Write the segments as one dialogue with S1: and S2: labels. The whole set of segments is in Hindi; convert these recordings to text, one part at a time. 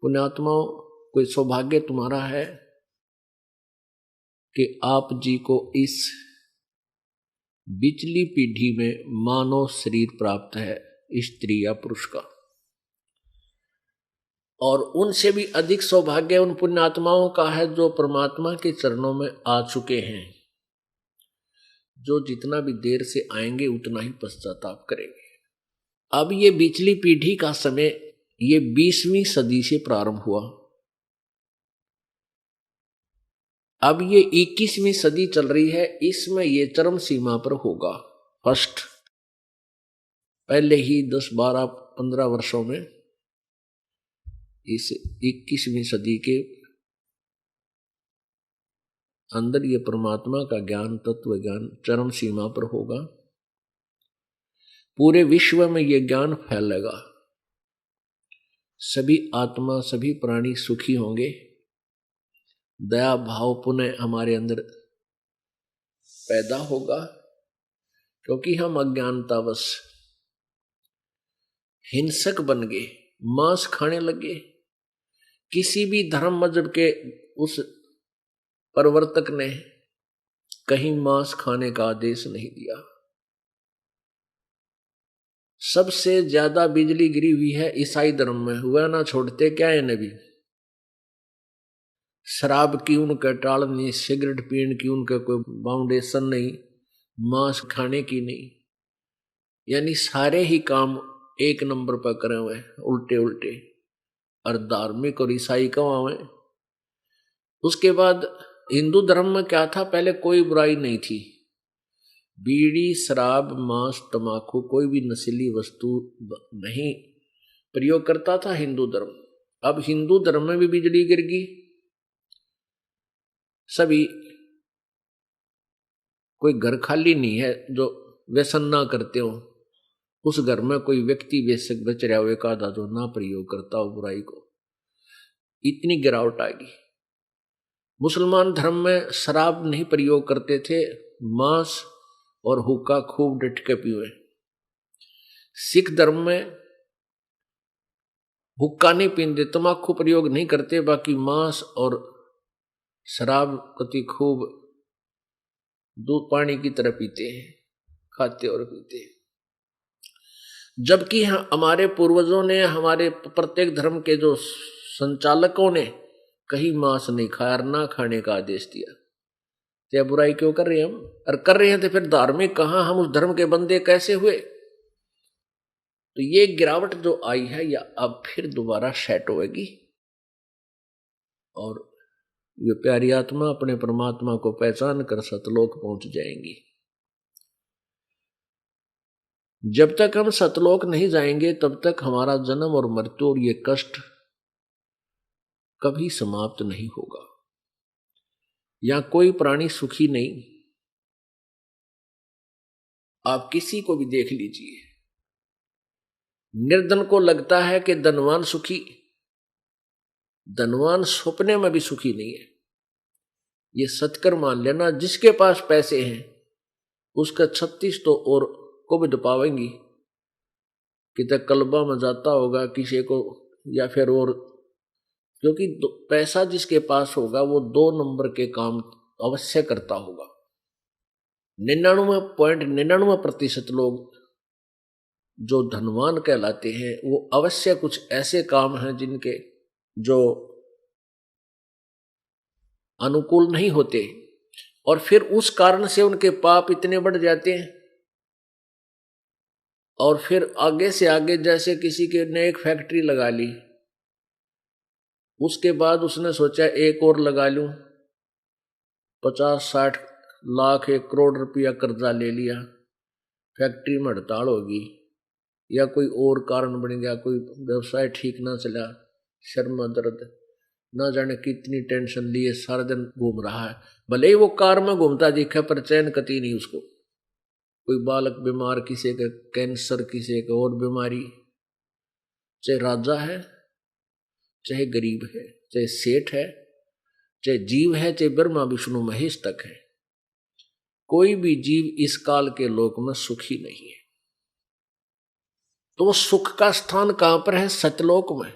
S1: पुण्यात्माओं, कोई सौभाग्य तुम्हारा है कि आप जी को इस बिचली पीढ़ी में मानव शरीर प्राप्त है, स्त्री या पुरुष का। और उनसे भी अधिक सौभाग्य उन पुण्यात्माओं का है जो परमात्मा के चरणों में आ चुके हैं, जो जितना भी देर से आएंगे उतना ही पश्चाताप करेंगे। अब ये बिचली पीढ़ी का समय ये 20वीं सदी से प्रारंभ हुआ। अब ये 21वीं सदी चल रही है, इसमें ये चरम सीमा पर होगा। फर्स्ट पहले ही 10, 12, 15 वर्षों में इस 21वीं सदी के अंदर ये परमात्मा का ज्ञान, तत्व ज्ञान चरम सीमा पर होगा। पूरे विश्व में ये ज्ञान फैलेगा, सभी आत्मा, सभी प्राणी सुखी होंगे, दया भाव पुनः हमारे अंदर पैदा होगा। क्योंकि हम अज्ञानतावश हिंसक बन गए, मांस खाने लगे। किसी भी धर्म मजहब के उस प्रवर्तक ने कहीं मांस खाने का आदेश नहीं दिया। सबसे ज्यादा बिजली गिरी हुई है ईसाई धर्म में, हुआ ना छोड़ते क्या है नबी। शराब की उनके टाल नहीं, सिगरेट पीने की उनके कोई बाउंडेशन नहीं, मांस खाने की नहीं, यानी सारे ही काम एक नंबर पर करे हुए उल्टे उल्टे। और धार्मिक और ईसाई कहाँ हुए। उसके बाद हिंदू धर्म में क्या था, पहले कोई बुराई नहीं थी। बीड़ी, शराब, मांस, तमाकू, कोई भी नशीली वस्तु नहीं प्रयोग करता था हिंदू धर्म। अब हिंदू धर्म में भी बिजली गिर गई। सभी, कोई घर खाली नहीं है जो व्यसन ना करते हो। उस घर में कोई व्यक्ति बेशक बच रहा हो, एक आधा जो ना प्रयोग करता हो बुराई को। इतनी गिरावट आ गई। मुसलमान धर्म में शराब नहीं प्रयोग करते थे, मांस और हुक्का खूब डट के पीवे। सिख धर्म में हुक्का नहीं पीते, तम्बाकू प्रयोग नहीं करते, बाकी मांस और शराब कति खूब दूध पानी की तरह पीते हैं, खाते और पीते हैं। जबकि हमारे पूर्वजों ने, हमारे प्रत्येक धर्म के जो संचालकों ने कहीं मांस नहीं खाया और ना खाने का आदेश दिया। तो बुराई क्यों कर रहे हैं हम? और कर रहे हैं तो फिर धार्मिक कहां, हम उस धर्म के बंदे कैसे हुए? तो ये गिरावट जो आई है या अब फिर दोबारा सेट होगी और ये प्यारी आत्मा अपने परमात्मा को पहचान कर सतलोक पहुंच जाएंगी। जब तक हम सतलोक नहीं जाएंगे तब तक हमारा जन्म और मृत्यु और ये कष्ट कभी समाप्त नहीं होगा। या कोई प्राणी सुखी नहीं। आप किसी को भी देख लीजिए, निर्धन को लगता है कि धनवान सुखी, धनवान सपने में भी सुखी नहीं है। ये सत्कर मान लेना, जिसके पास पैसे हैं उसका 36 तो और को भी दबावेंगी कि तक कल्बा में जाता होगा किसी को, या फिर और, क्योंकि पैसा जिसके पास होगा वो 2 नंबर के काम अवश्य करता होगा। 99.99% लोग जो धनवान कहलाते हैं वो अवश्य कुछ ऐसे काम हैं जिनके जो अनुकूल नहीं होते, और फिर उस कारण से उनके पाप इतने बढ़ जाते हैं। और फिर आगे से आगे, जैसे किसी के ने एक फैक्ट्री लगा ली, उसके बाद उसने सोचा एक और लगा लूं, 50-60 लाख 1 करोड़ रुपया कर्जा ले लिया, फैक्ट्री में हड़ताल होगी या कोई और कारण बन गया, कोई व्यवसाय ठीक ना चला, सर में दर्द, ना जाने कितनी टेंशन लिए सारा दिन घूम रहा है। भले ही वो कार में घूमता दिखा पर चैन कती नहीं उसको। कोई बालक बीमार, किसी का कैंसर, किसी का और बीमारी, चाहे राजा है, चाहे गरीब है, चाहे सेठ है, चाहे जीव है, चाहे ब्रह्मा विष्णु महेश तक है, कोई भी जीव इस काल के लोक में सुखी नहीं है। तो वो सुख का स्थान कहां पर है? सतलोक में।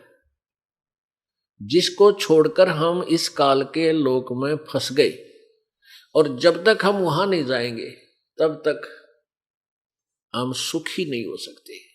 S1: जिसको छोड़कर हम इस काल के लोक में फंस गए, और जब तक हम वहां नहीं जाएंगे तब तक हम सुखी नहीं हो सकते।